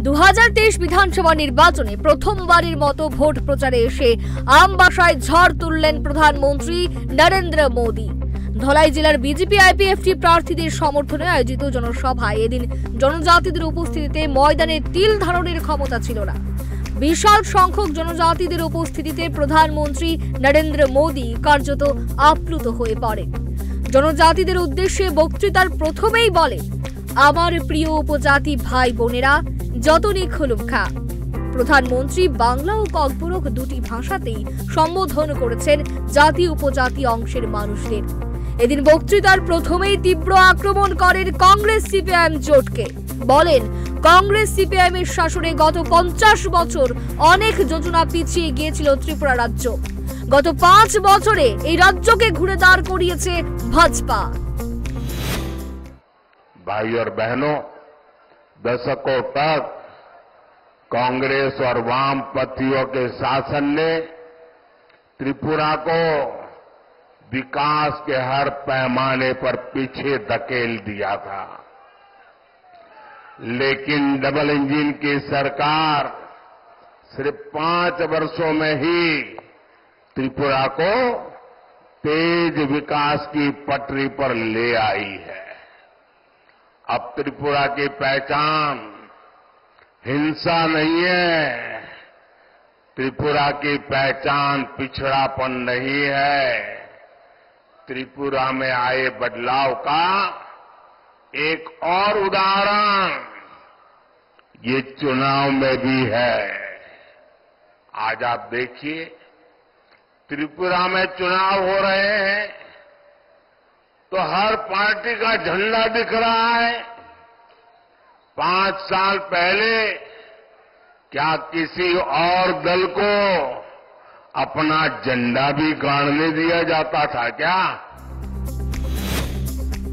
2023 বিধানসভা নির্বাচনে প্রথমবারের মতো ভোট প্রচারে এসে আমবাসায় ঝড় তুললেন প্রধানমন্ত্রী নরেন্দ্র মোদী। ধলাই জেলার বিজেপি আইপিএফটি প্রার্থীদের সমর্থনে আয়োজিত জনসভায় এদিন জনজাতিদের উপস্থিতিতে ময়দানে তিল ধারণের ক্ষমতা ছিল না। বিশাল সংখ্যক জনজাতিদের উপস্থিতিতে প্রধানমন্ত্রী নরেন্দ্র মোদী কার্যত আপ্লুত হয়ে পড়েন। জনজাতিদের উদ্দেশ্যে বক্তৃতার প্রথমেই বলেন, আমার প্রিয় উপজাতি ভাই বোনেরা, যতনি খুলুম খা। প্রধানমন্ত্রী বাংলা ও ককবরক দুটি ভাষাতেই সম্বোধন করেছেন জাতি উপজাতি অংশের মানুষদের। এদিন বক্তৃতার প্রথমেই তীব্র আক্রমণ করেন কংগ্রেস সিপিআইএম জোটকে। বলেন, কংগ্রেস সিপিআইএম এর শাসনে গত 50 বছর অনেক যোজনা পিছিয়ে গিয়েছিল ত্রিপুরা রাজ্য। গত 5 বছরে এই রাজ্যকে ঘুরে দাঁড় করিয়েছে ভাজপা। भाई और बहनों, दशकों तक कांग्रेस और वामपंथियों के शासन ने त्रिपुरा को विकास के हर पैमाने पर पीछे धकेल दिया था। लेकिन डबल इंजन की सरकार सिर्फ 5 वर्षों में ही त्रिपुरा को तेज विकास की पटरी पर ले आई है। अब त्रिपुरा की पहचान हिंसा नहीं है, त्रिपुरा की पहचान पिछड़ापन नहीं है। त्रिपुरा में आए बदलाव का एक और उदाहरण ये चुनाव में भी है। आज आप देखिए, त्रिपुरा में चुनाव हो रहे हैं तो हर पार्टी का झंडा दिख रहा है। 5 साल पहले क्या किसी और दल को अपना झंडा भी गाड़ने दिया जाता था क्या?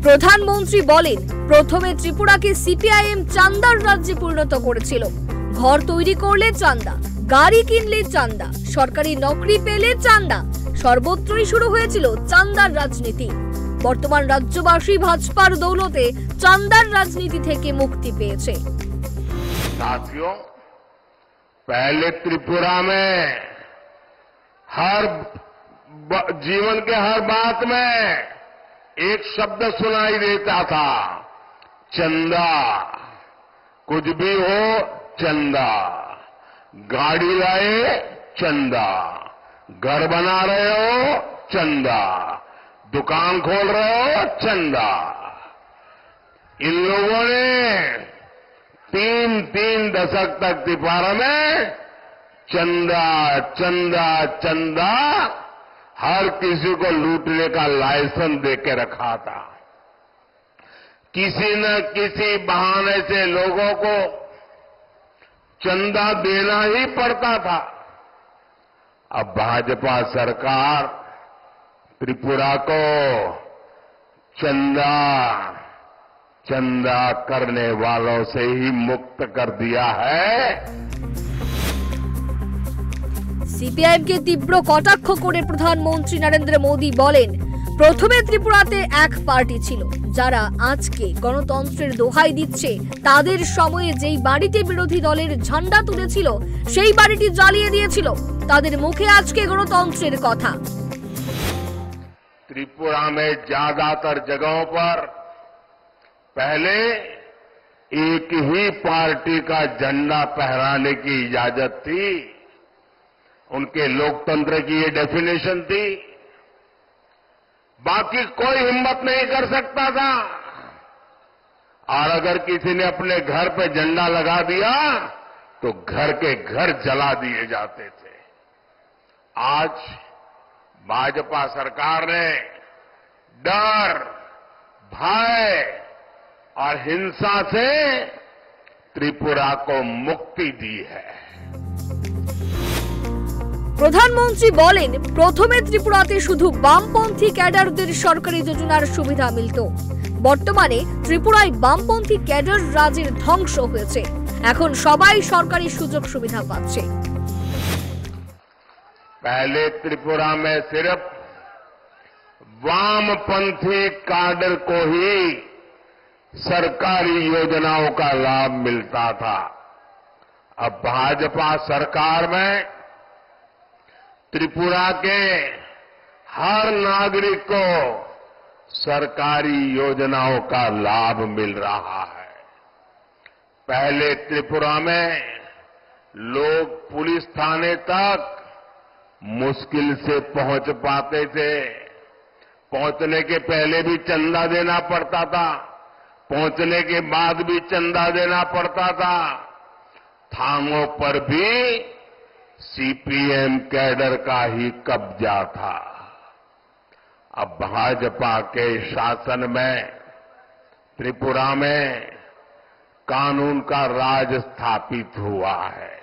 প্রধানমন্ত্রী বলেন, প্রথমে ত্রিপুরাকে সিপিআইএম চান্দার রাজ্যে পরিণত করেছিল। ঘর তৈরি করলে চান্দা, গাড়ি কিনলে চান্দা, সরকারি নকরি পেলে চান্দা, সর্বত্রই শুরু হয়েছিল চান্দার রাজনীতি। বর্তমান রাজ্যবাসী ভাজপার দৌলতে চান্দার রাজনীতি থেকে মুক্তি পেয়েছে। साथियों, पहले त्रिपुरा में हर जीवन के हर बात में एक शब्द सुनाई देता था, चंदा। कुछ भी हो, चंदा। गाड़ी लाए, चंदा। घर बना रहे हो, चंदा। दुकान खोल रहे हो, चंदा। इन लोगों ने 3 दशक तक त्रिपुरा में चंदा चंदा चंदा हर किसी को लूटने का लाइसेंस देके रखा था। किसी न किसी बहाने से लोगों को चंदा देना ही पड़ता था। अब भाजपा सरकार त्रिपुरा को चंदा चंदा करने वालों से ही मुक्त कर दिया है। সিপিআইএমকে তীব্র কটাক্ষ করে প্রধানমন্ত্রী নরেন্দ্র মোদী বলেন, প্রথমে ত্রিপুরাতে এক পার্টি ছিল যারা আজকে গণতন্ত্রের দোহাই দিচ্ছে। তাদের সময়ে যেই বাড়িতে বিরোধী দলের ঝান্ডা তুলেছিল সেই বাড়িটি জ্বালিয়ে দিয়েছিল। তাদের মুখে আজকে গণতন্ত্রের কথা। त्रिपुरा में ज्यादातर जगहों पर पहले एक ही पार्टी का झंडा फहराने की इजाजत थी। उनके लोकतंत्र की ये डेफिनेशन थी। बाकी कोई हिम्मत नहीं कर सकता था। और अगर किसी ने अपने घर पे झंडा लगा दिया तो घर के घर जला दिए जाते थे। आज भाजपा सरकार ने डर, भय और हिंसा से त्रिपुरा को मुक्ति दी है। প্রধানমন্ত্রী বলেন, প্রথমে ত্রিপুরাতে শুধু বামপন্থী ক্যাডারদের সরকারি যোজনার সুবিধা মিলত। বর্তমানে ত্রিপুরায় বামপন্থী ক্যাডার রাজের ধ্বংস হয়েছে। এখন সবাই সরকারি সুযোগ সুবিধা পাচ্ছে। पहले त्रिपुरा में सिर्फ वामपंथी काडर को ही सरकारी योजनाओं का लाभ मिलता था। अब भाजपा सरकार में त्रिपुरा के हर नागरिक को सरकारी योजनाओं का लाभ मिल रहा है। पहले त्रिपुरा में लोग पुलिस थाने तक मुश्किल से पहुंच पाते थे। पहुंचने के पहले भी चंदा देना पड़ता था, पहुंचने के बाद भी चंदा देना पड़ता था। थानों पर भी सीपीएम कैडर का ही कब्जा था। अब भाजपा के शासन में त्रिपुरा में कानून का राज स्थापित हुआ है।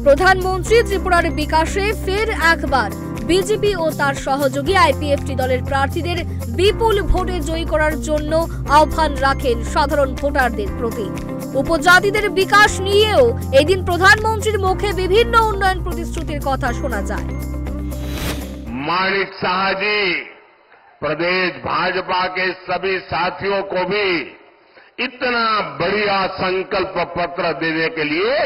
প্রধানমন্ত্রী ত্রিপুরার বিকাশে ফের একবার বিজেপি ও তার সহযোগী আইপিএফটি দলের প্রার্থীদের বিপুল ভোটে জয়ী করার জন্য আহ্বান রাখেন সাধারণ ভোটারদের প্রতি। উপজাতিদের বিকাশ নিয়েও এদিন প্রধানমন্ত্রীর মুখে বিভিন্ন উন্নয়ন প্রতিশ্রুতির কথা শোনা যায়। माणिक शाह जी प्रदेश भाजपा के सभी साथियों को भी इतना बढ़िया संकल्प पत्र देने के लिए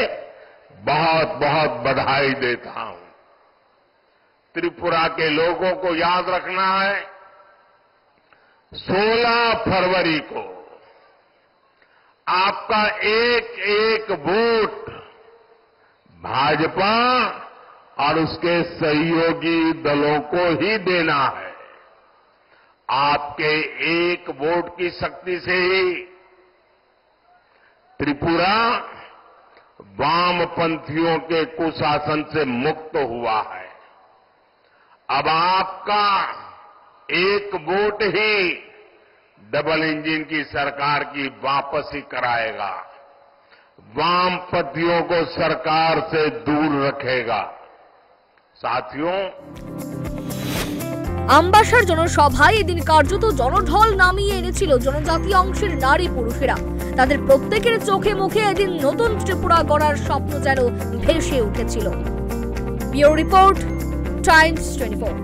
बहुत बहुत बधाई देता हूं। त्रिपुरा के लोगों को याद रखना है, 16 फरवरी को आपका एक एक वोट भाजपा और उसके सहयोगी दलों को ही देना है। आपके एक वोट की शक्ति से ही त्रिपुरा वामपंथियों के कुशासन से मुक्त हुआ है। अब आपका एक वोट ही डबल इंजन की सरकार की वापसी कराएगा, वामपंथियों को सरकार से दूर रखेगा। साथियों, আমবাসার জনসভায় এদিন কার্যত জনঢল নামিয়ে এনেছিল জনজাতি অংশের নারী পুরুষেরা। তাদের প্রত্যেকের চোখে মুখে এদিন নতুন ত্রিপুরা গড়ার স্বপ্ন যেন ভেসে উঠেছিল। Bureau report, Times 24।